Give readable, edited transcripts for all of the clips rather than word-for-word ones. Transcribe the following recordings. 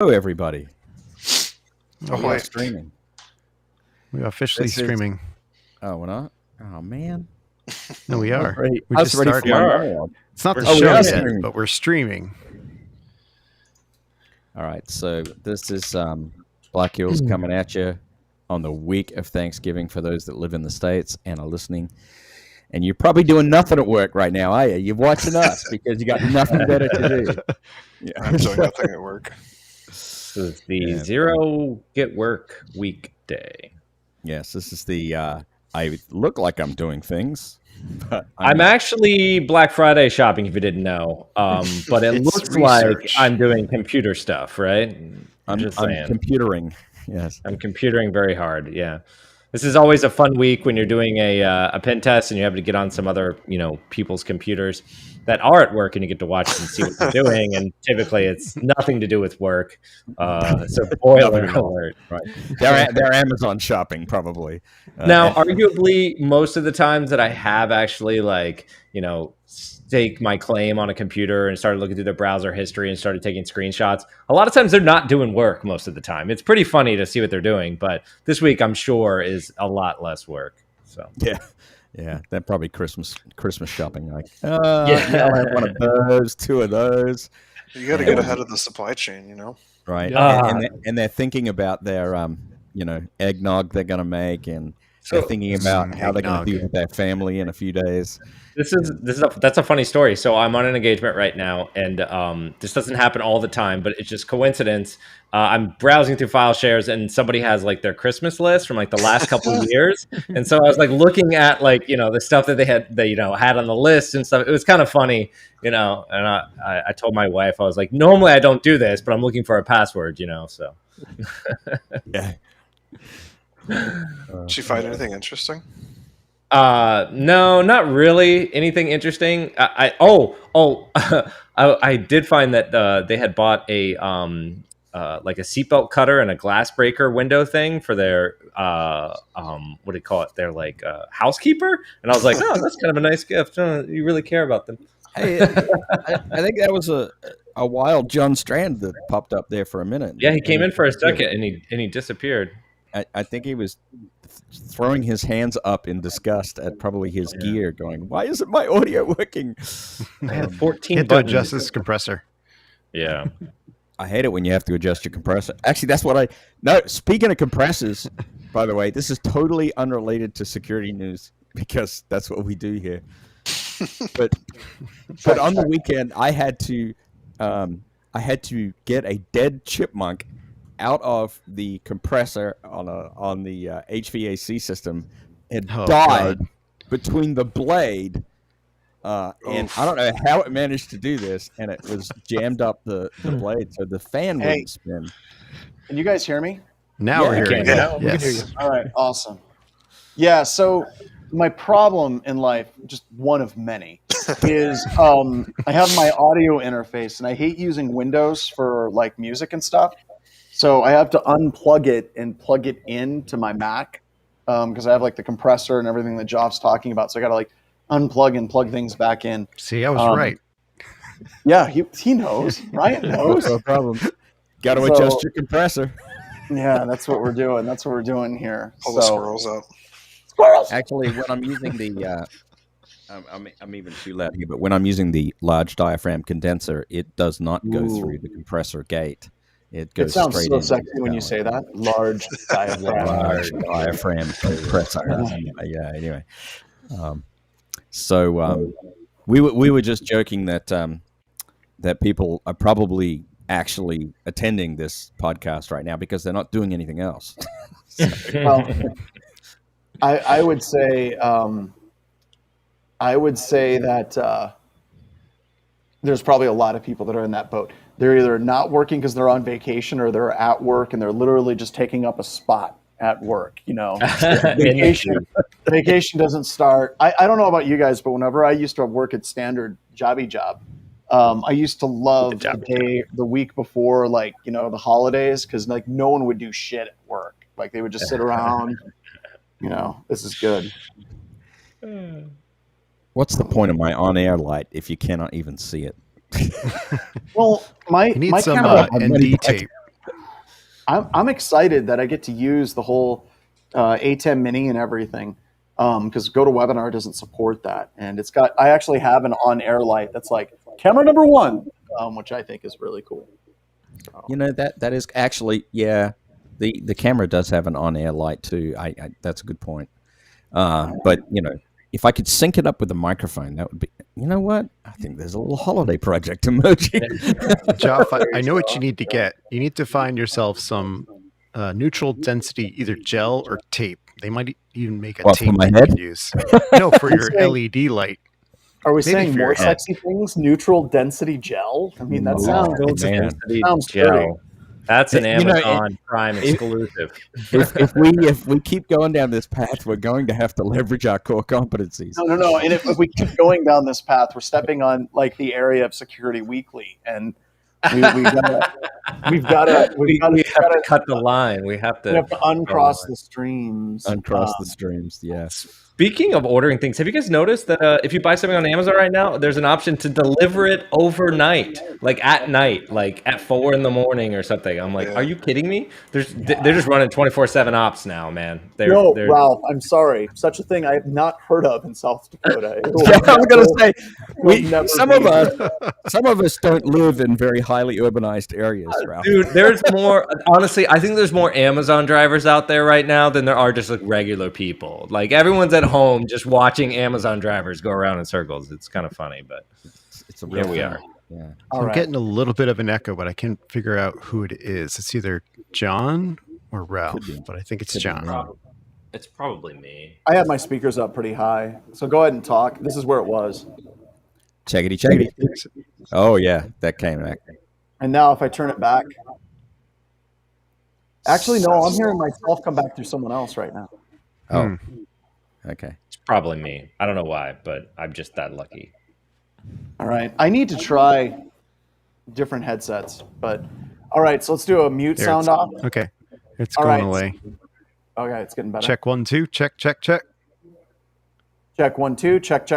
Hello, everybody. Oh, We are wait. streaming. We are officially This is- streaming. Oh, we're not? Oh, man. No, we are. Ready. We I was just ready for started. my We are. monologue. It's not the Oh, we show are yet, streaming. but we're streaming. All right, so this is Black Hills coming at you on the week of Thanksgiving for those that live in the States and are listening. And you're probably doing nothing at work right now, are you? You're watching us because you got nothing better to do. Yeah. I'm doing nothing at work. This is the Yeah. zero get work weekday. Yes, this is the I look like I'm doing things, but I'm not. actually Black Friday shopping, if you didn't know. But it It's looks like research. I'm doing computer stuff, right? I'm just saying. computering. Yes. I'm computering very hard. Yeah. This is always a fun week when you're doing a pen test and you have to get on some other, people's computers that are at work and you get to watch and see what they're doing. And typically it's nothing to do with work. So spoiler Nothing at all. alert. Right. They're Amazon shopping probably. Now, and- arguably, most of the times that I have actually stake my claim on a computer and started looking through their browser history and started taking screenshots, a lot of times they're not doing work most of the time. It's pretty funny to see what they're doing, but this week I'm sure is a lot less work. So yeah, they're probably Christmas shopping. Like, Yeah. I'll have one of those, two of those. You got to get ahead of the supply chain, you know? Right. Yeah. And they're thinking about their eggnog they're going to make, and So- they're thinking about how they're going to Eggnog. be with their family in a few days. that's a funny story. So I'm on an engagement right now, and this doesn't happen all the time, but it's just coincidence. I'm browsing through file shares, and somebody has like their Christmas list from like the last couple of years, and so I was like looking at the stuff that they had on the list and stuff. It was kind of funny, and I told my wife, I was like, normally I don't do this, but I'm looking for a password, so. Yeah. Did you find anything interesting? No, not really anything interesting. I did find that they had bought a like a seatbelt cutter and a glass breaker window thing for their what do you call it? Their housekeeper, and I was like, oh, that's kind of a nice gift. You really care about them. Hey, I think that was a wild John Strand that popped up there for a minute. Yeah, he came in for a second and he disappeared. I think he was throwing his hands up in disgust at probably his gear, going, "Why isn't my audio working?" I had 14 Can't to buttons. adjust this compressor. Yeah. I hate it when you have to adjust your compressor. Actually, that's what speaking of compressors, by the way, this is totally unrelated to security news because that's what we do here. But on the weekend, I had to get a dead chipmunk out of the compressor on the HVAC system. It died between the blade. And I don't know how it managed to do this, and it was jammed up the blade, so the fan wouldn't spin. Can you guys hear me? Now Yeah, we're I hearing can. it. Yeah, we Yes. can hear you. All right, awesome. Yeah, so my problem in life, just one of many, is I have my audio interface, and I hate using Windows for like music and stuff. So I have to unplug it and plug it into my Mac because I have like the compressor and everything that Joff's talking about. So I got to like unplug and plug things back in. See, I was right. Yeah, he knows. Ryan knows. No problem. Got to So- adjust your compressor. Yeah, that's what we're doing. That's what we're doing here. Pull the squirrels out. Squirrels. Actually, when I'm using the, I'm even too loud here, but when I'm using the large diaphragm condenser, it does not go through the compressor gate. It goes It sounds straight so into sexy the when you power. say that. Large diaphragm. Large diaphragm compressor. Yeah. Anyway, we were just joking that that people are probably actually attending this podcast right now because they're not doing anything else. Well, I would say that there's probably a lot of people that are in that boat. They're either not working because they're on vacation, or they're at work and they're literally just taking up a spot at work. Vacation doesn't start. I don't know about you guys, but whenever I used to work at Standard Jobby Job, I used to love the week before, the holidays, because no one would do shit at work. Like they would just sit around. This is good. What's the point of my on-air light if you cannot even see it? Well, You need some camera, ND tape. I'm excited that I get to use the whole A10 Mini and everything, because GoToWebinar doesn't support that, and I actually have an on-air light that's like camera number 1, which I think is really cool. You know, that is actually, yeah, the camera does have an on-air light too. I that's a good point. But you know, if I could sync it up with the microphone, that would be. You know what? I think there's a little holiday project emerging. Joff, I know what you need to get. You need to find yourself some neutral density, either gel or tape. They might even make a What, for tape my that you head? can use. No, for your LED light. Are we Maybe saying for more your head. sexy things? Neutral density gel? I mean, that sounds man. sounds Gel. pretty. That's an You know, Amazon Prime exclusive. if we keep going down this path, we're going to have to leverage our core competencies. No. And if we keep going down this path, we're stepping on like the area of Security Weekly, and we've got to cut the line. We have to uncross the streams. Uncross the streams, yes. Speaking of ordering things, have you guys noticed that if you buy something on Amazon right now, there's an option to deliver it overnight, like at night, like at 4 a.m. or something? I'm like, Yeah. are you kidding me? They're just running 24/7 ops now, man. They're Ralph, I'm sorry. Such a thing I have not heard of in South Dakota. Yeah, I was going to say, never some of us don't live in very highly urbanized areas, Ralph. Dude, there's more. Honestly, I think there's more Amazon drivers out there right now than there are just like regular people. Like everyone's at home just watching Amazon drivers go around in circles. It's kind of funny, but It's a real here we thing. are. Yeah. All I'm right. getting a little bit of an echo, but I can't figure out who it is. It's either John or Ralph, Could be. but I think it's Could be John. Ralph. It's probably me. I have my speakers up pretty high, so go ahead and talk. This is where it was. Checkity. Oh, yeah, that came back. And now if I turn it back. Actually, no, I'm hearing myself come back through someone else right now. Oh, okay. It's probably me. I don't know why, but I'm just that lucky. All right. I need to try different headsets, but all right, so let's do a mute There, sound it's- off. Okay. It's All going right. away. Okay, it's getting better. Check 1, 2. Check. Check 1, 2. Check.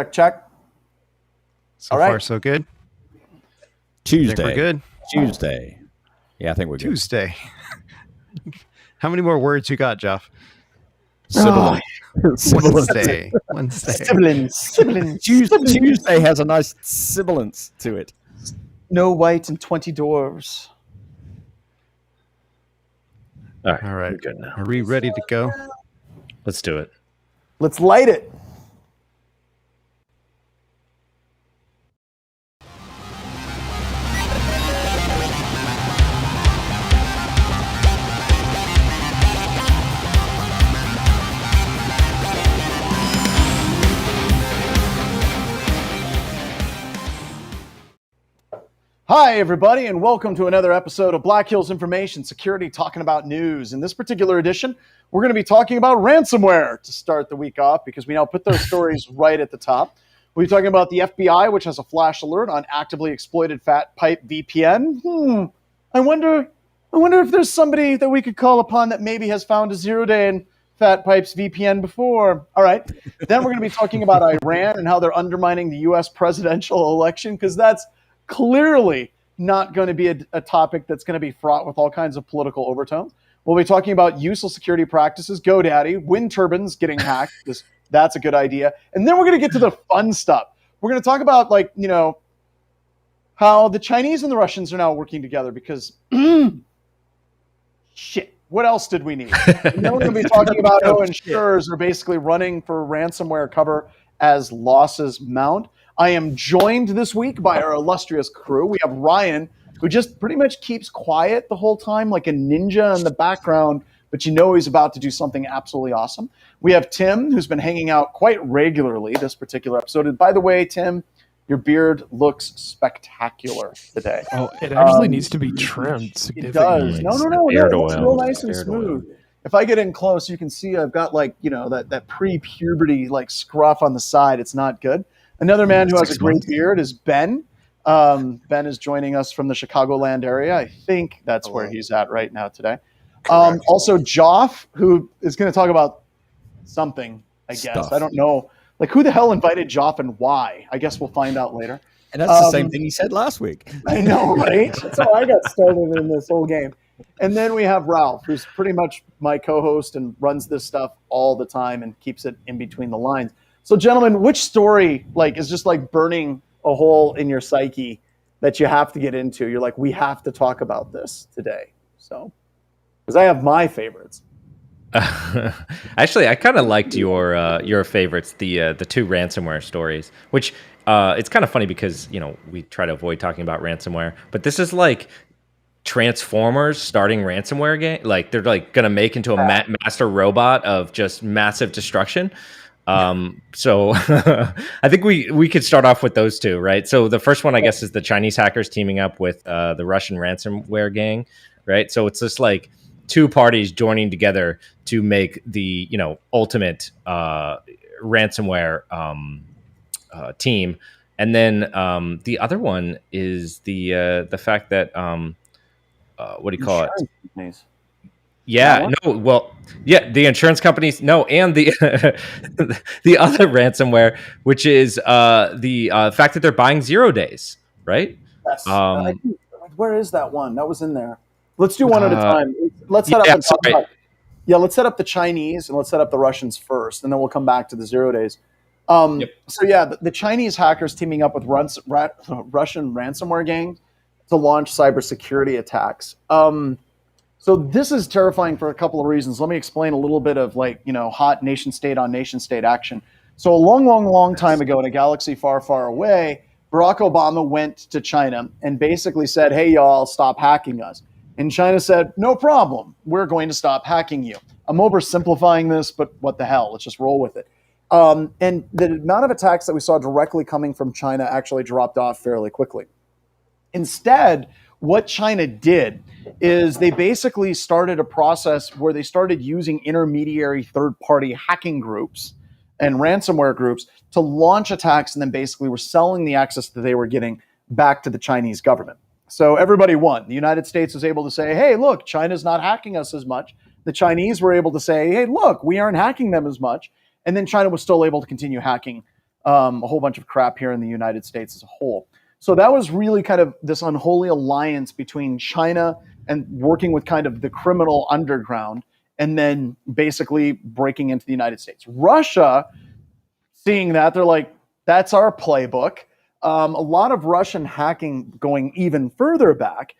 So All right. far, so good. I think Tuesday. we're good. Tuesday. Yeah, I think we're good. Tuesday. How many more words you got, Jeff? Sibilant. Wednesday. Sibilance. Tuesday has a nice sibilance to it. No white and 20 dwarves. All right. All right. We're good now. Are we ready to go? Let's do it. Let's light it. Hi, everybody, and welcome to another episode of Black Hills Information Security, talking about news. In this particular edition, we're going to be talking about ransomware to start the week off, because we now put those stories right at the top. We'll be talking about the FBI, which has a flash alert on actively exploited fat pipe VPN. I wonder if there's somebody that we could call upon that maybe has found a 0-day in Fat Pipe's VPN before. All right. Then we're going to be talking about Iran and how they're undermining the U.S. presidential election, because that's clearly not going to be a topic that's going to be fraught with all kinds of political overtones. We'll be talking about useless security practices, GoDaddy, wind turbines getting hacked, because that's a good idea. And then we're going to get to the fun stuff. We're going to talk about, like, you know, how the Chinese and the Russians are now working together, because shit, what else did we need? And then we're going to be talking about how insurers are basically running for ransomware cover as losses mount. I am joined this week by our illustrious crew. We have Ryan, who just pretty much keeps quiet the whole time, like a ninja in the background, but you know he's about to do something absolutely awesome. We have Tim, who's been hanging out quite regularly this particular episode. And by the way, Tim, your beard looks spectacular today. Oh, it actually needs to be trimmed It significantly. does. No, Beard it's oil. real nice and Beard smooth. If I get in close, you can see I've got, like, you know, that pre-puberty like scruff on the side. It's not good. Another man who has a great beard is Ben. Ben is joining us from the Chicagoland area. I think that's where he's at right now today. Also, Joff, who is going to talk about something, I guess. Stuff. I don't know. Like, who the hell invited Joff and why? I guess we'll find out later. And that's the same thing he said last week. I know, right? That's how I got started in this whole game. And then we have Ralph, who's pretty much my co-host and runs this stuff all the time and keeps it in between the lines. So, gentlemen, which story is just burning a hole in your psyche that you have to get into? You're like, we have to talk about this today. So, because I have my favorites. Actually, I kind of liked your favorites, the two ransomware stories, which it's kind of funny because we try to avoid talking about ransomware, but this is like Transformers starting ransomware game. Like they're gonna make into a master robot of just massive destruction. So I think we could start off with those two, right? So the first one, I guess, is the Chinese hackers teaming up with the Russian ransomware gang, right? So it's just like two parties joining together to make the ultimate ransomware team. And then the other one is the fact that what do you call it? Companies. Yeah, no, well, yeah, the insurance companies, no, and the the other ransomware, which is the fact that they're buying 0 days, right? Yes. Where is that one? That was in there. Let's do one at a time. Let's set up and talk about. Yeah, let's set up the Chinese and let's set up the Russians first, and then we'll come back to the 0 days. So yeah, the Chinese hackers teaming up with Russian ransomware gang to launch cybersecurity attacks. So this is terrifying for a couple of reasons. Let me explain a little bit of hot nation state on nation state action. So a long time ago in a galaxy far, far away, Barack Obama went to China and basically said, hey, y'all, stop hacking us. And China said, no problem. We're going to stop hacking you. I'm oversimplifying this, but what the hell? Let's just roll with it. And the amount of attacks that we saw directly coming from China actually dropped off fairly quickly. Instead, what China did is they basically started a process where they started using intermediary third-party hacking groups and ransomware groups to launch attacks, and then basically were selling the access that they were getting back to the Chinese government. So everybody won. The United States was able to say, hey, look, China's not hacking us as much. The Chinese were able to say, hey, look, we aren't hacking them as much. And then China was still able to continue hacking a whole bunch of crap here in the United States as a whole. So that was really kind of this unholy alliance between China and working with kind of the criminal underground and then basically breaking into the United States. Russia, seeing that, they're like, that's our playbook. A lot of Russian hacking going even further back.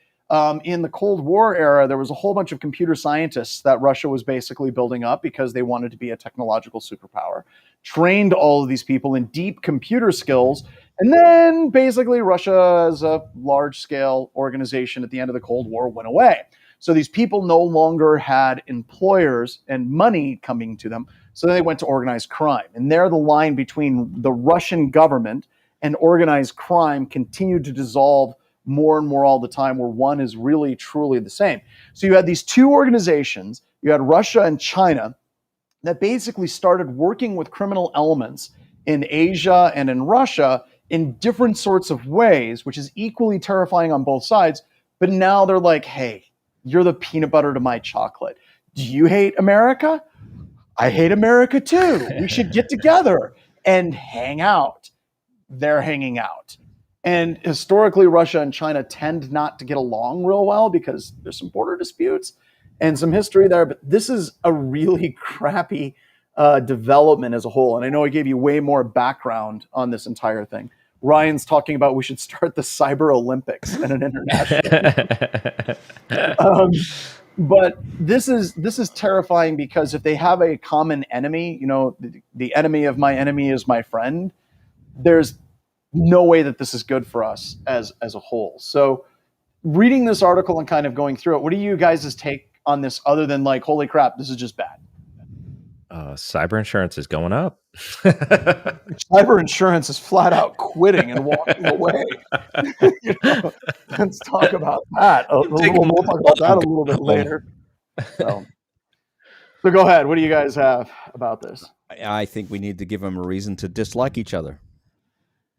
In the Cold War era, there was a whole bunch of computer scientists that Russia was basically building up because they wanted to be a technological superpower, trained all of these people in deep computer skills. And then basically Russia as a large-scale organization at the end of the Cold War went away. So these people no longer had employers and money coming to them. So they went to organized crime. And there the line between the Russian government and organized crime continued to dissolve more and more all the time, where one is really, truly the same. So you had these two organizations, you had Russia and China, that basically started working with criminal elements in Asia and in Russia in different sorts of ways, which is equally terrifying on both sides. But now they're like, hey, you're the peanut butter to my chocolate. Do you hate America? I hate America too. We should get together and hang out. They're hanging out. And historically, Russia and China tend not to get along real well because there's some border disputes and some history there. But this is a really crappy development as a whole. And I know I gave you way more background on this entire thing. Ryan's talking about we should start the Cyber Olympics and an international. But this is terrifying because if they have a common enemy, the enemy of my enemy is my friend, there's no way that this is good for us as a whole. So reading this article and kind of going through it, what do you guys' take on this other than like, holy crap, this is just bad? Cyber insurance is going up. Cyber insurance is flat out quitting and walking away. Let's talk about that. We'll talk about that a little bit later. So go ahead. What do you guys have about this? I think we need to give them a reason to dislike each other.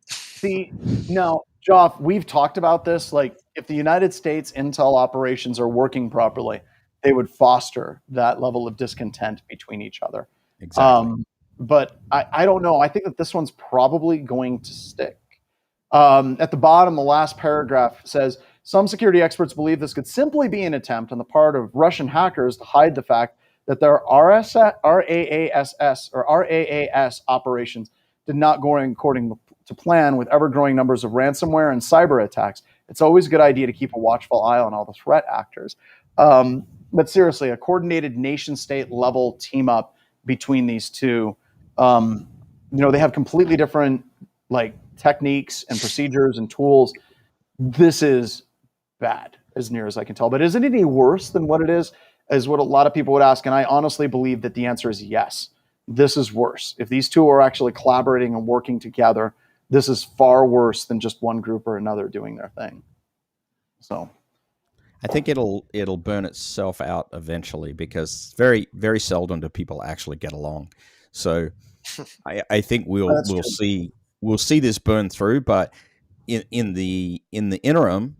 See, now, Joff, we've talked about this. Like, if the United States intel operations are working properly, they would foster that level of discontent between each other. Exactly. But I don't know. I think that this one's probably going to stick. At the bottom, the last paragraph says, Some security experts believe this could simply be an attempt on the part of Russian hackers to hide the fact that their RAAS operations did not go according to plan with ever-growing numbers of ransomware and cyber attacks. It's always a good idea to keep a watchful eye on all the threat actors. But seriously, a coordinated nation-state level team up between these two, they have completely different like techniques and procedures and tools. This is bad, as near as I can tell. But is it any worse than what it is what a lot of people would ask? And I honestly believe that the answer is yes. This is worse. If these two are actually collaborating and working together, this is far worse than just one group or another doing their thing. So I think it'll burn itself out eventually, because very, very seldom do people actually get along. So I think we'll see this burn through, but in the interim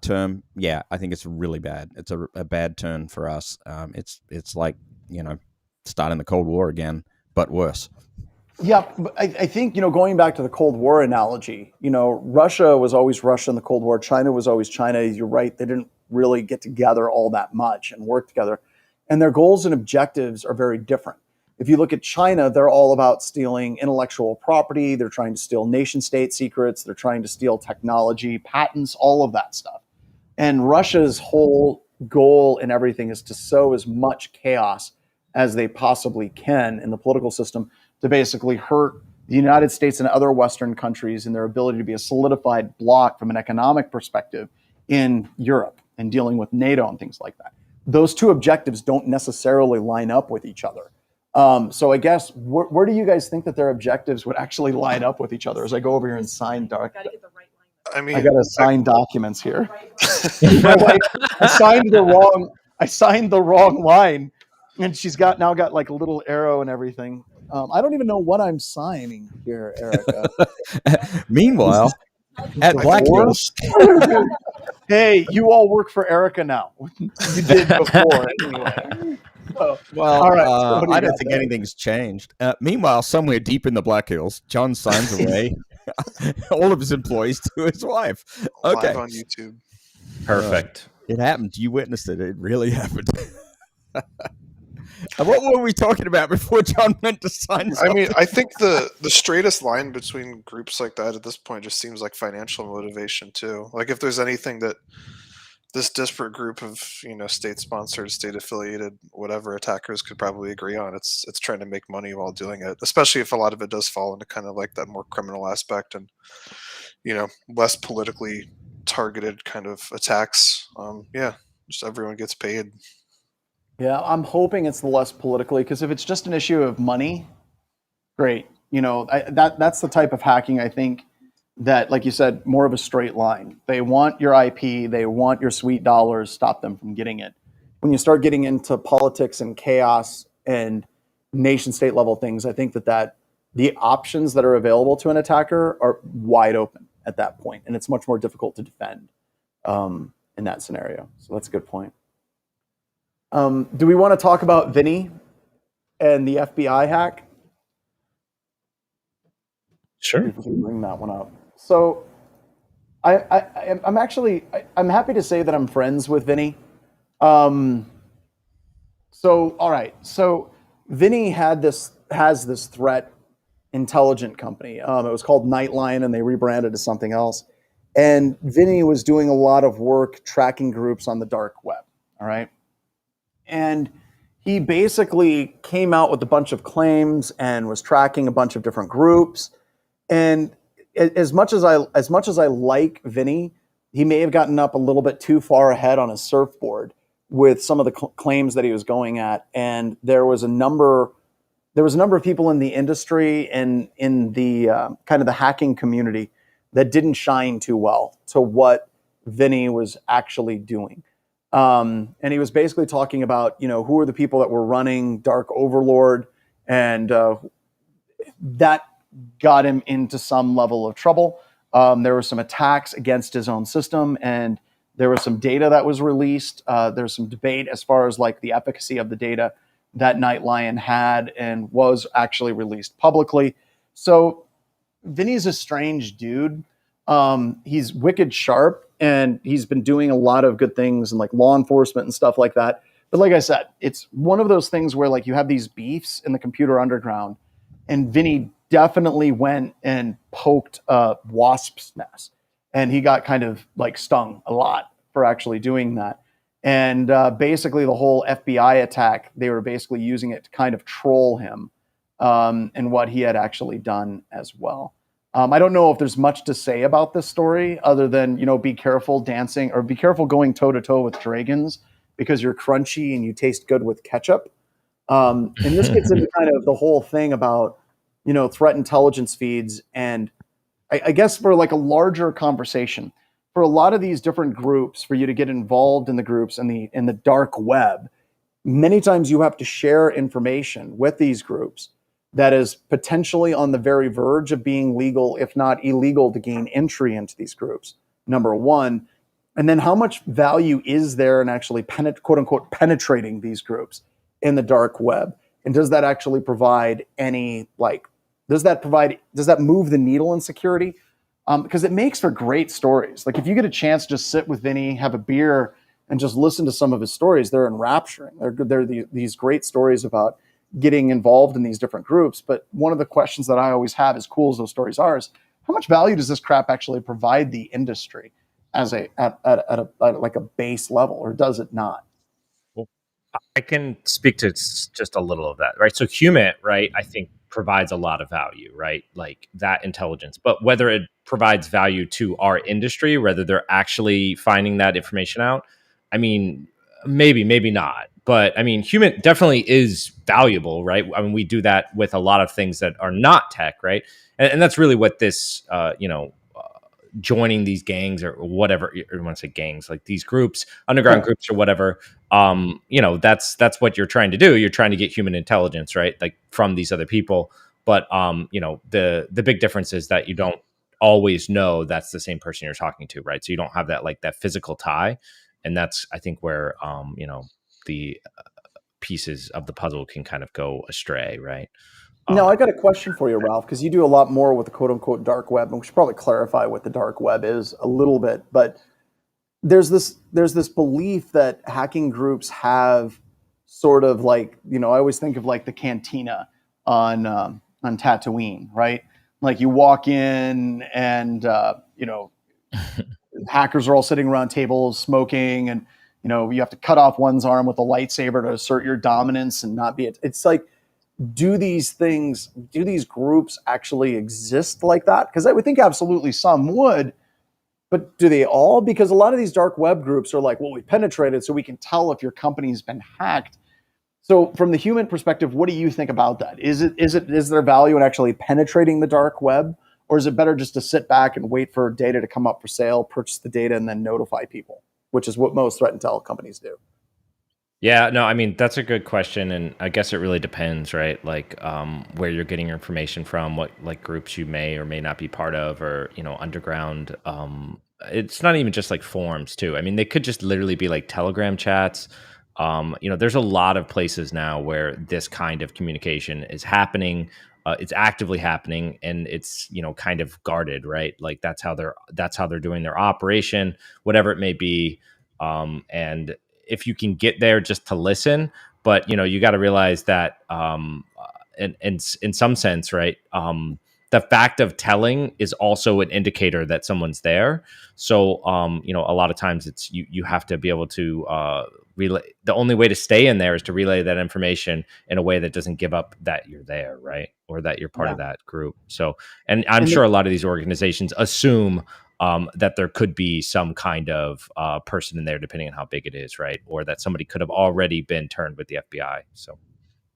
term, yeah, I think it's really bad. It's a bad turn for us. It's like, starting the Cold War again, but worse. Yeah, but I think, going back to the Cold War analogy, Russia was always Russia in the Cold War. China was always China. You're right. They didn't really get together all that much and work together. And their goals and objectives are very different. If you look at China, they're all about stealing intellectual property. They're trying to steal nation state secrets. They're trying to steal technology, patents, all of that stuff. And Russia's whole goal and everything is to sow as much chaos as they possibly can in the political system to basically hurt the United States and other Western countries in their ability to be a solidified bloc from an economic perspective in Europe and dealing with NATO and things like that. Those two objectives don't necessarily line up with each other. So I guess where do you guys think that their objectives would actually line up with each other? As I go over here and sign I got to sign documents here. I signed the wrong line, and she's now got like a little arrow and everything. I don't even know what I'm signing here, Erica. Meanwhile, at Blackdoors. Hey, you all work for Erica now. You did before, anyway. Well, all right, I don't think anything's changed. Meanwhile, somewhere deep in the Black Hills, John signs away all of his employees to his wife. Okay. Live on YouTube. Perfect. It happened. You witnessed it. It really happened. What were we talking about before John went to sign something? I mean, I think the straightest line between groups like that at this point just seems like financial motivation too. Like if there's anything that this disparate group of state-sponsored, state-affiliated, whatever attackers could probably agree on, it's trying to make money while doing it. Especially if a lot of it does fall into kind of like that more criminal aspect and less politically targeted kind of attacks. Just everyone gets paid. Yeah, I'm hoping it's the less politically, because if it's just an issue of money, great. That's the type of hacking I think that, like you said, more of a straight line. They want your IP, they want your sweet dollars, stop them from getting it. When you start getting into politics and chaos and nation state level things, I think that the options that are available to an attacker are wide open at that point, and it's much more difficult to defend in that scenario. So that's a good point. Do we want to talk about Vinny and the FBI hack? Sure. If we can bring that one up. So I'm happy to say that I'm friends with Vinny. All right. So Vinny has this threat intelligent company. It was called Nightline, and they rebranded to something else. And Vinny was doing a lot of work tracking groups on the dark web. All right. And he basically came out with a bunch of claims and was tracking a bunch of different groups. And as much as I like Vinny, he may have gotten up a little bit too far ahead on his surfboard with some of the claims that he was going at. And there was a number of people in the industry and in the kind of the hacking community that didn't shine too well to what Vinny was actually doing. And he was basically talking about, who are the people that were running Dark Overlord, and that got him into some level of trouble. There were some attacks against his own system, and there was some data that was released. There's some debate as far as like the efficacy of the data that Nightline had and was actually released publicly. So Vinny's a strange dude. He's wicked sharp. and he's been doing a lot of good things in like law enforcement and stuff like that. But like I said, it's one of those things where like you have these beefs in the computer underground, and Vinny definitely went and poked a wasp's nest, and he got kind of like stung a lot for actually doing that. And basically, the whole FBI attack, they were basically using it to kind of troll him and what he had actually done as well. I don't know if there's much to say about this story other than, be careful dancing or be careful going toe to toe with dragons because you're crunchy and you taste good with ketchup. And this gets into kind of the whole thing about, threat intelligence feeds. And I guess for like a larger conversation, for a lot of these different groups, for you to get involved in the groups in the dark web, many times you have to share information with these groups that is potentially on the very verge of being legal, if not illegal, to gain entry into these groups, number one. And then how much value is there in actually quote unquote penetrating these groups in the dark web? And does that actually provide any, does that move the needle in security? Because it makes for great stories. Like if you get a chance to just sit with Vinny, have a beer, and just listen to some of his stories, they're enrapturing. They're these great stories about getting involved in these different groups. But one of the questions that I always have, as cool as those stories are, is how much value does this crap actually provide the industry as at like a base level, or does it not? Well, I can speak to just a little of that, right? So Human, right, I think provides a lot of value, right? Like that intelligence, but whether it provides value to our industry, whether they're actually finding that information out, I mean, maybe not. But I mean, Human definitely is valuable, right? I mean, we do that with a lot of things that are not tech, right? And that's really what this, joining these gangs or whatever you want to say, gangs, like these groups, underground groups or whatever. That's what you're trying to do. You're trying to get human intelligence, right? Like from these other people. But the big difference is that you don't always know that's the same person you're talking to, right? So you don't have that physical tie, and that's I think where the pieces of the puzzle can kind of go astray, right? Now, I got a question for you, Ralph, because you do a lot more with the quote unquote dark web, and we should probably clarify what the dark web is a little bit. But there's this belief that hacking groups have sort of like, I always think of like the cantina on Tatooine, right? Like you walk in and hackers are all sitting around tables smoking, and you have to cut off one's arm with a lightsaber to assert your dominance and not be it. It's like, do these groups actually exist like that? Because I would think absolutely some would, but do they all? Because a lot of these dark web groups are like, well, we penetrated so we can tell if your company's been hacked. So from the Human perspective, what do you think about that? Is there value in actually penetrating the dark web, or is it better just to sit back and wait for data to come up for sale, purchase the data, and then notify people, which is what most threat intel companies do? Yeah, no, I mean, that's a good question. And I guess it really depends, right? Like where you're getting your information from, what like groups you may or may not be part of, or, underground. It's not even just like forums too. I mean, they could just literally be like Telegram chats. There's a lot of places now where this kind of communication is happening. It's actively happening, and it's, kind of guarded, right? Like that's how they're doing their operation, whatever it may be. And if you can get there just to listen, but you got to realize that in some sense, right, the fact of telling is also an indicator that someone's there. So a lot of times it's you have to be able to relay. The only way to stay in there is to relay that information in a way that doesn't give up that you're there, right, or that you're part of that group. So, and I'm sure a lot of these organizations assume that there could be some kind of person in there, depending on how big it is, right? Or that somebody could have already been turned with the FBI. So,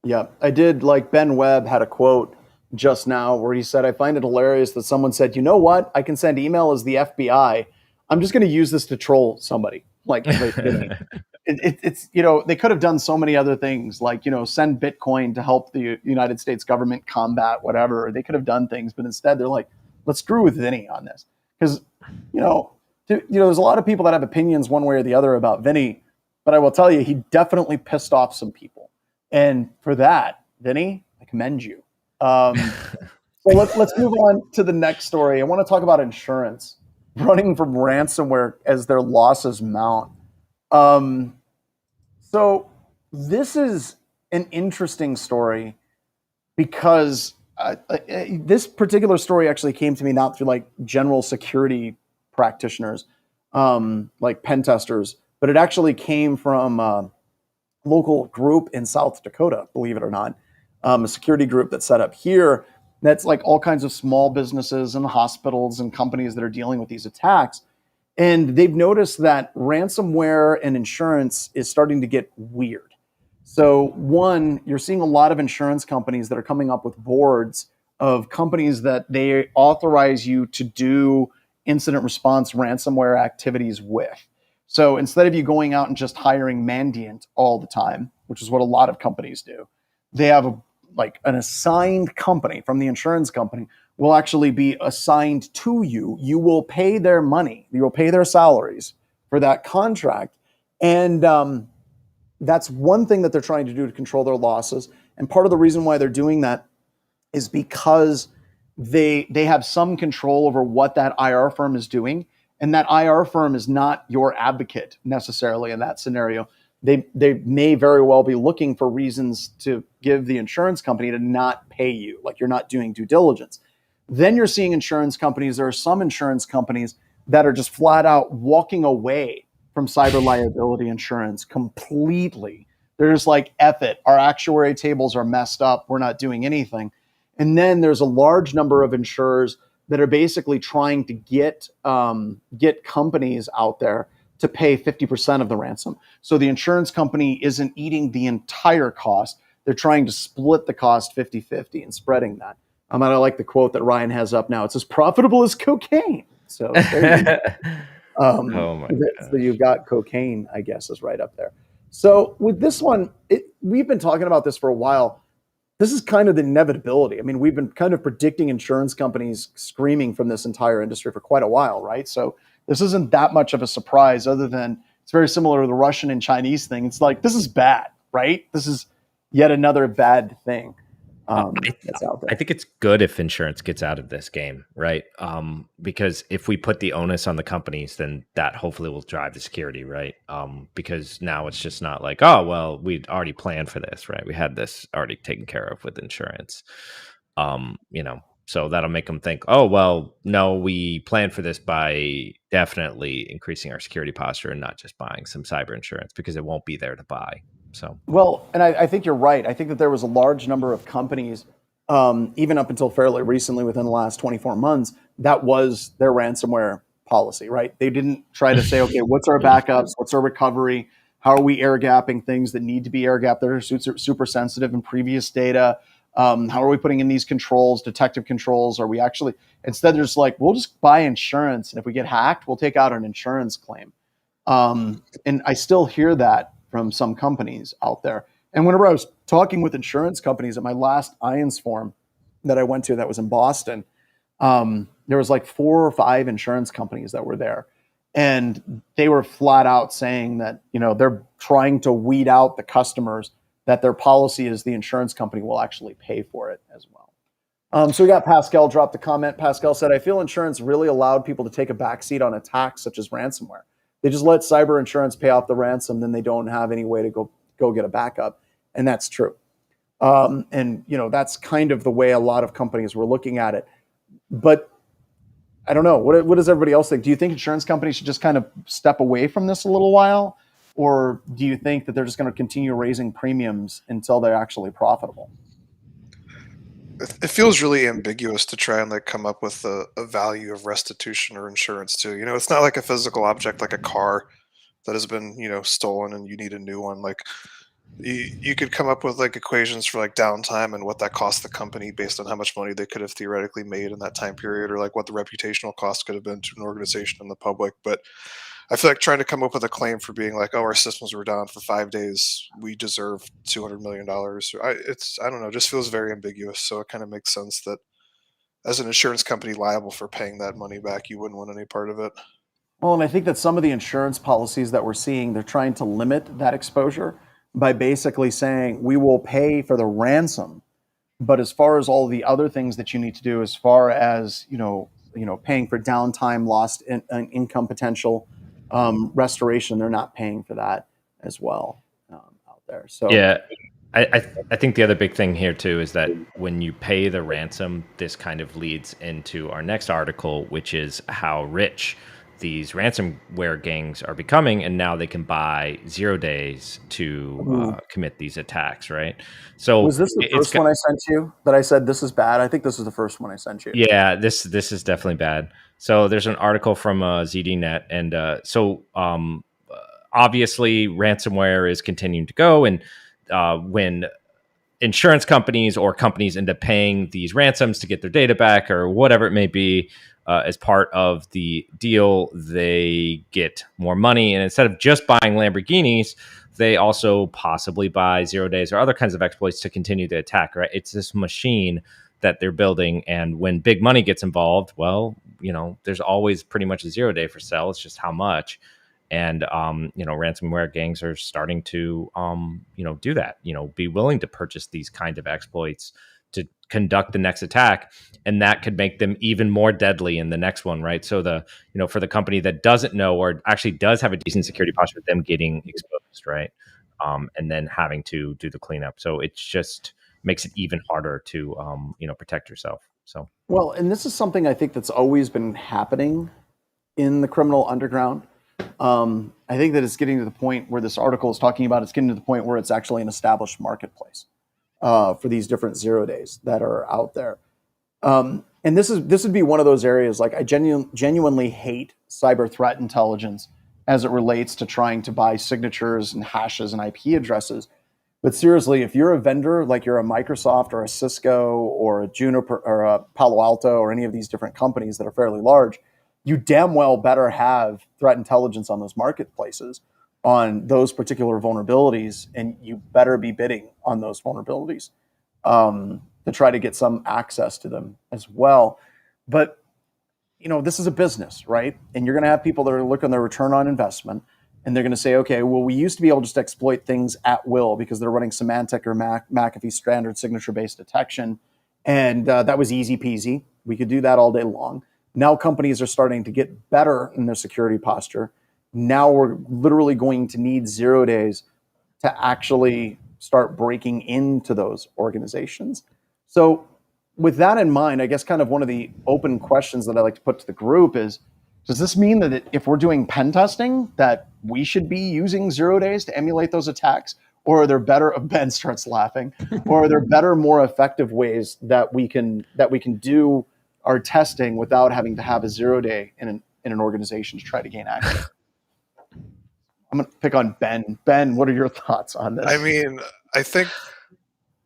yeah, I did. Like Ben Webb had a quote just now where he said, "I find it hilarious that someone said, you know what? I can send email as the FBI. I'm just going to use this to troll somebody." Like, it's they could have done so many other things, like send Bitcoin to help the United States government combat whatever. They could have done things, but instead they're like, let's screw with Vinny on this. Because, there's a lot of people that have opinions one way or the other about Vinny, but I will tell you, he definitely pissed off some people. And for that, Vinny, I commend you. So let's move on to the next story. I want to talk about insurance. running from ransomware as their losses mount. So this is an interesting story because this particular story actually came to me not through like general security practitioners, like pen testers, but it actually came from a local group in South Dakota, believe it or not, a security group that's set up here. That's like all kinds of small businesses and hospitals and companies that are dealing with these attacks. And they've noticed that ransomware and insurance is starting to get weird. So one, you're seeing a lot of insurance companies that are coming up with boards of companies that they authorize you to do incident response ransomware activities with. So instead of you going out and just hiring Mandiant all the time, which is what a lot of companies do, they have an assigned company from the insurance company will actually be assigned to you. You will pay their money. You will pay their salaries for that contract. And that's one thing that they're trying to do to control their losses. And part of the reason why they're doing that is because they have some control over what that IR firm is doing. And that IR firm is not your advocate necessarily in that scenario. They may very well be looking for reasons to give the insurance company to not pay you, like you're not doing due diligence. Then you're seeing insurance companies, there are some insurance companies that are just flat out walking away from cyber liability insurance completely. They're just like, F it, our actuary tables are messed up, we're not doing anything. And then there's a large number of insurers that are basically trying to get companies out there to pay 50% of the ransom. So the insurance company isn't eating the entire cost. They're trying to split the cost 50-50 and spreading that. I like the quote that Ryan has up now. It's as profitable as cocaine. So there you go. Oh my God. So you've got cocaine, I guess, is right up there. So with this one, we've been talking about this for a while. This is kind of the inevitability. I mean, we've been kind of predicting insurance companies screaming from this entire industry for quite a while, right? So this isn't that much of a surprise, other than it's very similar to the Russian and Chinese thing. It's like, this is bad, right? This is yet another bad thing that's out there. I think it's good if insurance gets out of this game, right? Because if we put the onus on the companies, then that hopefully will drive the security, right? Because now it's just not like, oh, well, we'd already planned for this, right? We had this already taken care of with insurance. So that'll make them think, oh, well, no, we planned for this by definitely increasing our security posture and not just buying some cyber insurance, because it won't be there to buy. So, well, and I think you're right. I think that there was a large number of companies, even up until fairly recently, within the last 24 months, that was their ransomware policy, right? They didn't try to say, okay, what's our backups? What's our recovery? How are we air gapping things that need to be air gapped that are super sensitive in previous data? How are we putting in these controls, detective controls? Are we actually, instead they're just like, we'll just buy insurance. And if we get hacked, we'll take out an insurance claim. And I still hear that from some companies out there. And whenever I was talking with insurance companies at my last IANS forum that I went to that was in Boston, there was like 4 or 5 insurance companies that were there. And they were flat out saying that, they're trying to weed out the customers, that their policy is the insurance company will actually pay for it as well. So we got Pascal drop the comment. Pascal said, I feel insurance really allowed people to take a backseat on attacks such as ransomware. They just let cyber insurance pay off the ransom, then they don't have any way to go get a backup. And that's true. And that's kind of the way a lot of companies were looking at it. But I don't know. What does everybody else think? Do you think insurance companies should just kind of step away from this a little while? Or do you think that they're just going to continue raising premiums until they're actually profitable? It feels really ambiguous to try and come up with a value of restitution or insurance too. It's not like a physical object like a car that has been stolen and you need a new one. Like you could come up with equations for downtime and what that cost the company based on how much money they could have theoretically made in that time period, or what the reputational cost could have been to an organization and the public. But I feel like trying to come up with a claim for being oh, our systems were down for 5 days, we deserve $200 million. I don't know, just feels very ambiguous. So it kind of makes sense that as an insurance company liable for paying that money back, you wouldn't want any part of it. Well, and I think that some of the insurance policies that we're seeing, they're trying to limit that exposure by basically saying, we will pay for the ransom, but as far as all the other things that you need to do, as far as, paying for downtime, lost income potential, restoration. They're not paying for that as well out there. So yeah, I think the other big thing here too is that when you pay the ransom, this kind of leads into our next article, which is how rich these ransomware gangs are becoming, and now they can buy 0 days to commit these attacks, right? So was this the first one I sent you that I said this is bad? I think this is the first one I sent you. Yeah, this is definitely bad. So there's an article from ZDNet, and obviously ransomware is continuing to go, and when insurance companies or companies end up paying these ransoms to get their data back or whatever it may be, as part of the deal, they get more money. And instead of just buying Lamborghinis, they also possibly buy 0 days or other kinds of exploits to continue the attack, right? It's this machine that they're building. And when big money gets involved, well, there's always pretty much a 0 day for sale. It's just how much. And, ransomware gangs are starting to, do that, be willing to purchase these kind of exploits to conduct the next attack. And that could make them even more deadly in the next one, right? So for the company that doesn't know or actually does have a decent security posture, them getting exposed, right? And then having to do the cleanup. So it just makes it even harder to, protect yourself. So, well, and this is something I think that's always been happening in the criminal underground. I think that it's getting to the point where this article is talking about, it's getting to the point where it's actually an established marketplace for these different 0 days that are out there. And this would be one of those areas, like I genuinely hate cyber threat intelligence as it relates to trying to buy signatures and hashes and IP addresses. But seriously, if you're a vendor, like you're a Microsoft or a Cisco or a Juniper or a Palo Alto or any of these different companies that are fairly large, you damn well better have threat intelligence on those marketplaces on those particular vulnerabilities, and you better be bidding on those vulnerabilities to try to get some access to them as well. But this is a business, right? And you're going to have people that are looking at their return on investment, and they're going to say, okay, well, we used to be able to just exploit things at will because they're running semantic or McAfee standard signature-based detection, and that was easy peasy. We could do that all day long. Now companies are starting to get better in their security posture. Now we're literally going to need 0 days to actually start breaking into those organizations. So with that in mind, I guess kind of one of the open questions that I like to put to the group is, does this mean that if we're doing pen testing, that we should be using 0 days to emulate those attacks? Or are there better, Ben starts laughing, or are there better, more effective ways that we can do our testing without having to have a 0 day in an organization to try to gain access? I'm going to pick on Ben. Ben, what are your thoughts on this? I mean, I think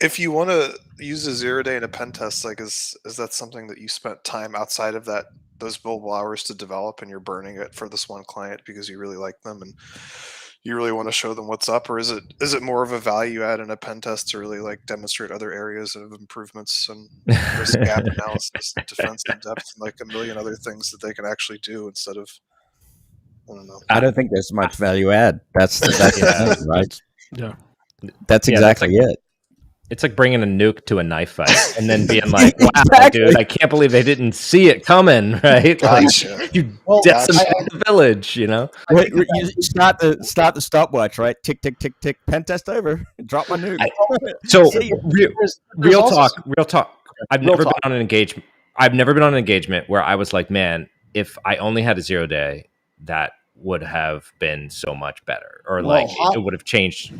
if you want to use a 0 day in a pen test, like is that something that you spent time outside of those billable hours to develop, and you're burning it for this one client because you really like them and you really want to show them what's up? Or is it more of a value add in a pen test to really like demonstrate other areas of improvements and risk gap analysis, defense in depth, and like a million other things that they can actually do instead of, I don't know. I don't think there's much value add. That's the thing, right? Yeah. That's exactly it. It's like bringing a nuke to a knife fight and then being like, wow, dude, I can't believe they didn't see it coming, right? Gotcha. Like, you decimated the village, Wait, you start the stopwatch, right? Tick, tick, tick, tick. Pen test over. Drop my nuke. Real talk. I've never been on an engagement where I was like, man, if I only had a 0 day, that would have been so much better. Or it would have changed,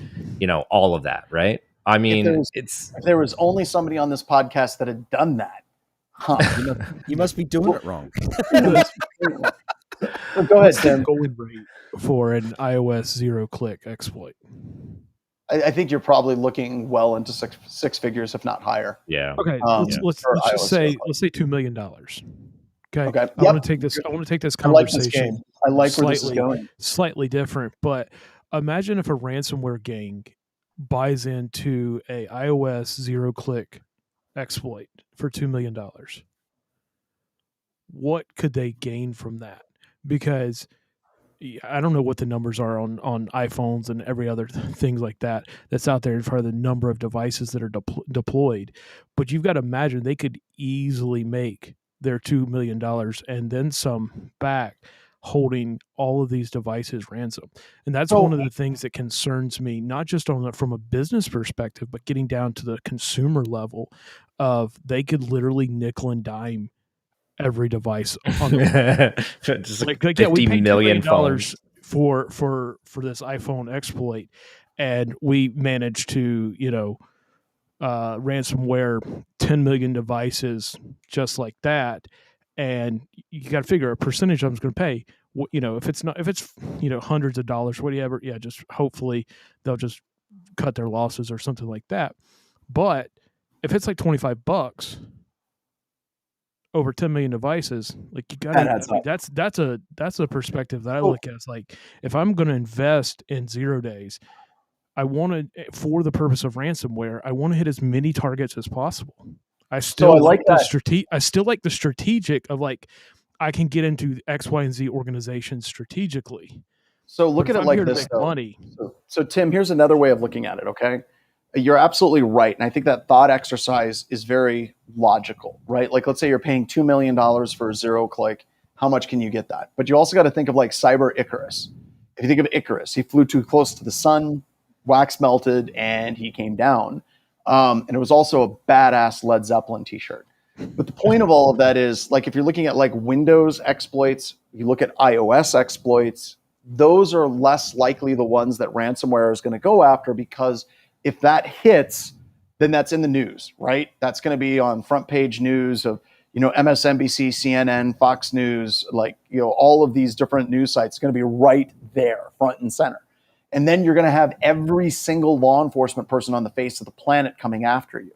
all of that, right? I mean, if there was only somebody on this podcast that had done that, you must be doing it wrong. Go ahead, Tim. Going rate for an iOS 0-click exploit. I think you're probably looking well into six figures, if not higher. Yeah. Okay. Let's just say $2 million. Okay. I want to take this conversation. I like where this is going. Slightly different, but imagine if a ransomware gang buys into a iOS 0-click exploit for $2 million. What could they gain from that? Because I don't know what the numbers are on iPhones and every other things like that that's out there for the number of devices that are deployed. But you've got to imagine they could easily make their $2 million and then some back, holding all of these devices ransom. And that's one of the things that concerns me, not just from a business perspective, but getting down to the consumer level of they could literally nickel and dime every device on the just like, like yeah, we 50 paid $2 million million phones. for this iPhone exploit, and we managed to, ransomware 10 million devices just like that. And you got to figure a percentage of them's going to pay. If it's hundreds of dollars, whatever, yeah, just hopefully they'll just cut their losses or something like that. But if it's like $25 over 10 million devices, like you got to, that's a perspective that I look at. It's like, if I'm going to invest in 0 days, I want to, for the purpose of ransomware, I want to hit as many targets as possible. I still like the strategic of like, I can get into X, Y, and Z organizations strategically. So look at it like this, though. Money. So Tim, here's another way of looking at it. Okay, you're absolutely right, and I think that thought exercise is very logical, right? Like, let's say you're paying $2 million for 0-click. How much can you get that? But you also got to think of like Cyber Icarus. If you think of Icarus, he flew too close to the sun, wax melted, and he came down. And it was also a badass Led Zeppelin t-shirt. But the point of all of that is, like, if you're looking at like Windows exploits, you look at iOS exploits, those are less likely the ones that ransomware is going to go after, because if that hits, then that's in the news, right? That's going to be on front page news of, MSNBC, CNN, Fox News, all of these different news sites. It's going to be right there, front and center. And then you're going to have every single law enforcement person on the face of the planet coming after you.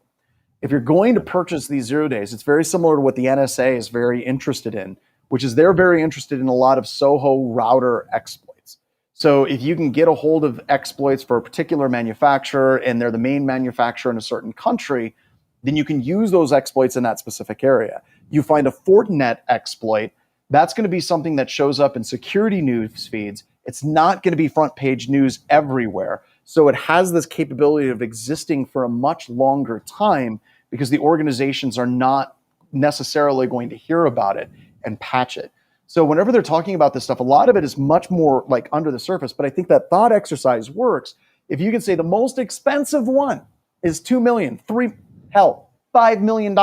If you're going to purchase these 0 days, it's very similar to what the NSA is very interested in, which is they're very interested in a lot of Soho router exploits. So if you can get a hold of exploits for a particular manufacturer and they're the main manufacturer in a certain country, then you can use those exploits in that specific area. You find a Fortinet exploit, that's going to be something that shows up in security news feeds. It's not going to be front page news everywhere. So it has this capability of existing for a much longer time because the organizations are not necessarily going to hear about it and patch it. So whenever they're talking about this stuff, a lot of it is much more like under the surface. But I think that thought exercise works. If you can say the most expensive one is 2 million, $5 million.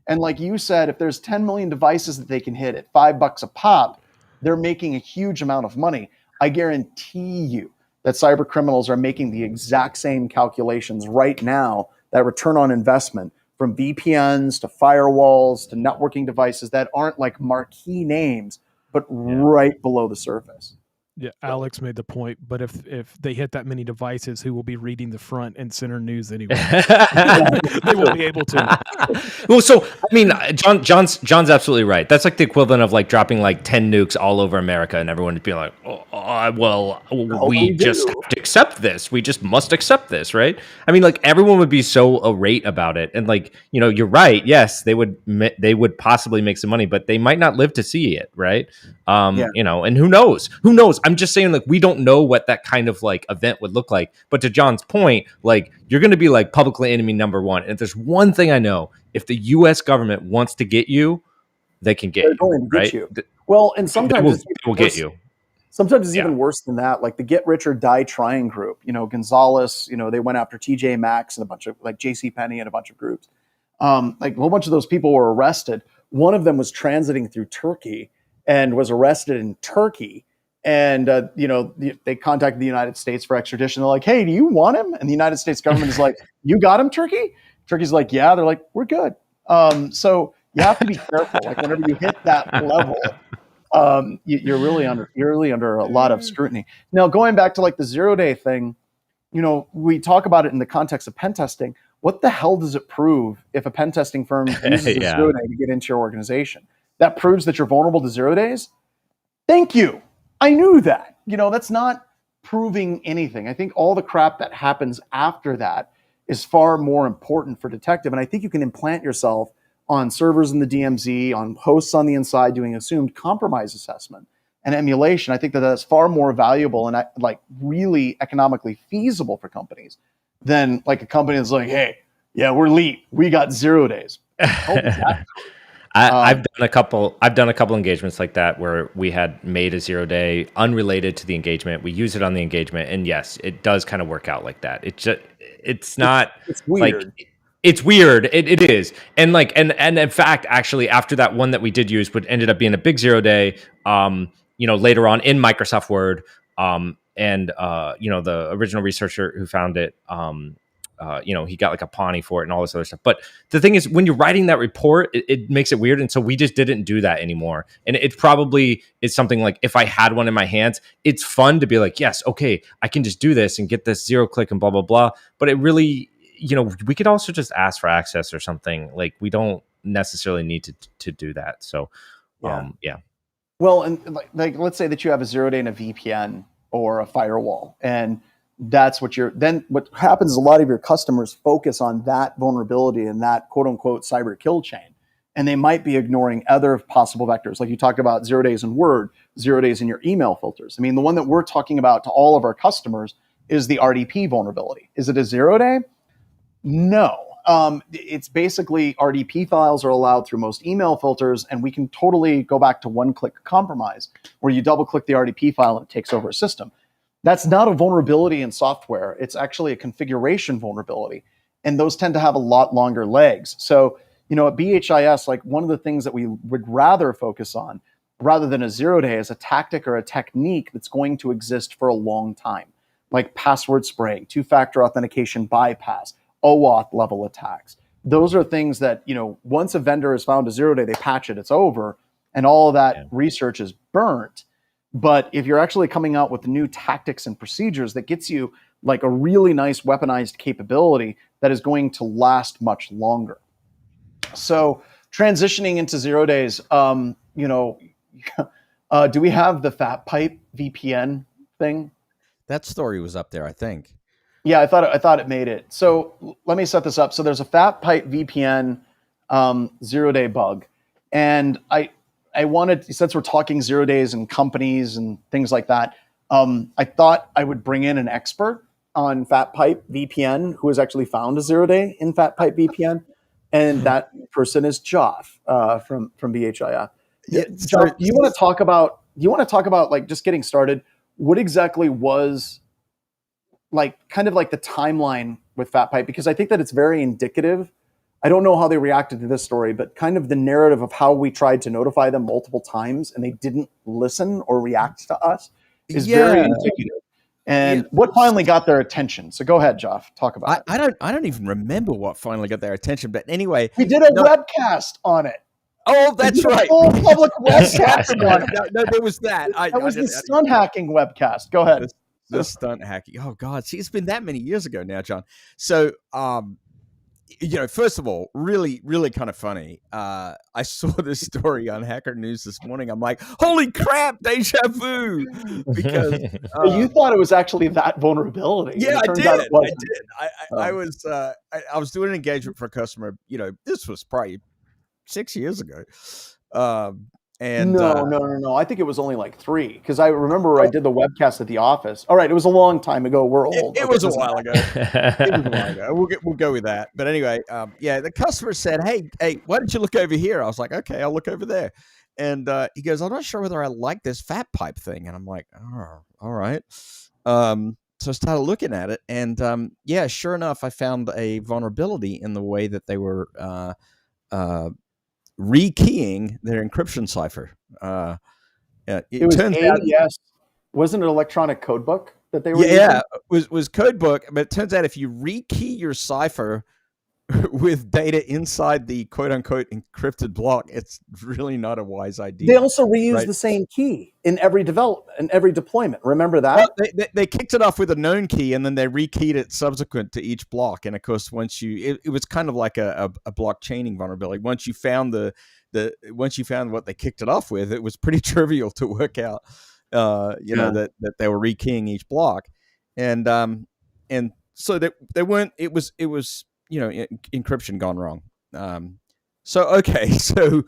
And like you said, if there's 10 million devices that they can hit at $5 a pop, they're making a huge amount of money. I guarantee you that cyber criminals are making the exact same calculations right now, that return on investment, from VPNs to firewalls to networking devices that aren't like marquee names, but right below the surface. Yeah, Alex made the point, but if they hit that many devices, who will be reading the front and center news anyway? They won't be able to. Well, so I mean, John's absolutely right. That's like the equivalent of like dropping like 10 nukes all over America, and everyone being like, we just have to accept this. We just must accept this, right? I mean, like everyone would be so irate about it, and like you're right. Yes, they would possibly make some money, but they might not live to see it, right? And who knows? I'm just saying, like, we don't know what that kind of like event would look like. But to John's point, like, you're going to be like publicly enemy number one. And if there's one thing I know, if the U.S. government wants to get you, they can get you. Well, and sometimes they will get you. Sometimes it's even worse than that. Like the Get Rich or Die Trying group, Gonzalez, they went after TJ Maxx and a bunch of like JCPenney and a bunch of groups. Like a whole bunch of those people were arrested. One of them was transiting through Turkey and was arrested in Turkey. And, they contacted the United States for extradition. They're like, hey, do you want him? And the United States government is like, you got him, Turkey? Turkey's like, yeah. They're like, we're good. So you have to be careful. Like whenever you hit that level, you're really under a lot of scrutiny. Now, going back to like the 0 day thing, we talk about it in the context of pen testing. What the hell does it prove if a pen testing firm uses a 0 day to get into your organization? That proves that you're vulnerable to 0 days? Thank you. I knew that. That's not proving anything. I think all the crap that happens after that is far more important for detective. And I think you can implant yourself on servers in the DMZ, on hosts on the inside, doing assumed compromise assessment and emulation. I think that that's far more valuable and like really economically feasible for companies than like a company that's like, hey, yeah, we're elite. We got 0 days. I've done a couple engagements like that where we had made a 0-day unrelated to the engagement. We use it on the engagement, and yes, it does kind of work out like that. It's not It's weird. like it's weird. It is, and in fact, actually, after that one that we did use, but ended up being a big 0-day. Later on in Microsoft Word, the original researcher who found it, he got like a Pawnee for it and all this other stuff. But the thing is, when you're writing that report, it makes it weird. And so we just didn't do that anymore. And it probably is something like, if I had one in my hands, it's fun to be like, yes, okay, I can just do this and get this 0-click and blah, blah, blah. But it really, we could also just ask for access or something. Like, we don't necessarily need to do that. So, yeah. Well, and like let's say that you have a 0-day in a VPN or a firewall, and that's what what happens is a lot of your customers focus on that vulnerability and that quote unquote cyber kill chain. And they might be ignoring other possible vectors. Like you talked about 0 days in Word, 0 days in your email filters. I mean, the one that we're talking about to all of our customers is the RDP vulnerability. Is it a 0-day? No. It's basically RDP files are allowed through most email filters, and we can totally go back to one-click compromise where you double-click the RDP file and it takes over a system. That's not a vulnerability in software. It's actually a configuration vulnerability, and those tend to have a lot longer legs. So, at BHIS, like one of the things that we would rather focus on rather than a 0-day is a tactic or a technique that's going to exist for a long time, like password spraying, two-factor authentication bypass, OAuth level attacks. Those are things that, once a vendor has found a 0-day, they patch it, it's over, and all of that research is burnt. But if you're actually coming out with new tactics and procedures that gets you like a really nice weaponized capability that is going to last much longer. So transitioning into 0 days, do we have the fat pipe VPN thing? That story was up there, I think. Yeah, I thought it made it. So let me set this up. So there's a fat pipe VPN 0-day bug, and I wanted, since we're talking 0 days and companies and things like that, I thought I would bring in an expert on fat pipe VPN who has actually found a 0-day in fat pipe VPN, and that person is Joff from BHIS. Yeah, Joff, do you want to talk about like just getting started? What exactly was like kind of like the timeline with FatPipe, because I think that it's very indicative. I don't know how they reacted to this story, but kind of the narrative of how we tried to notify them multiple times and they didn't listen or react to us is very indicative. And what finally got their attention? So go ahead, Joff, talk about it. I don't even remember what finally got their attention, but anyway, we did a webcast on it. Oh, that's right. Full public webcast on it. No, there was that. That was the stunt hacking webcast. Go ahead. The stunt hacking. Oh God, see, it's been that many years ago now, John. So, first of all, really, really kind of funny. I saw this story on Hacker News this morning. I'm like, holy crap, deja vu! Because you thought it was actually that vulnerability. Yeah, I did. I was doing an engagement for a customer. This was probably 6 years ago. No. I think it was only like 3, because I remember I did the webcast at the office. All right, it was a long time ago. We're old. It was a while ago. We'll go with that. But anyway, the customer said, "Hey, why don't you look over here?" I was like, "Okay, I'll look over there." And he goes, "I'm not sure whether I like this fat pipe thing." And I'm like, "Oh, all right." So I started looking at it, and sure enough, I found a vulnerability in the way that they were rekeying their encryption cipher. It was AES. Wasn't it electronic codebook that they were using? Yeah, it was codebook, but it turns out if you rekey your cipher with data inside the quote-unquote encrypted block, it's really not a wise idea. They also reuse the same key in every deployment. Remember that? Well, they kicked it off with a known key, and then they rekeyed it subsequent to each block. And of course, once it was kind of like a block chaining vulnerability. Once you found what they kicked it off with, it was pretty trivial to work out. That they were rekeying each block, and so they weren't. It was encryption gone wrong. So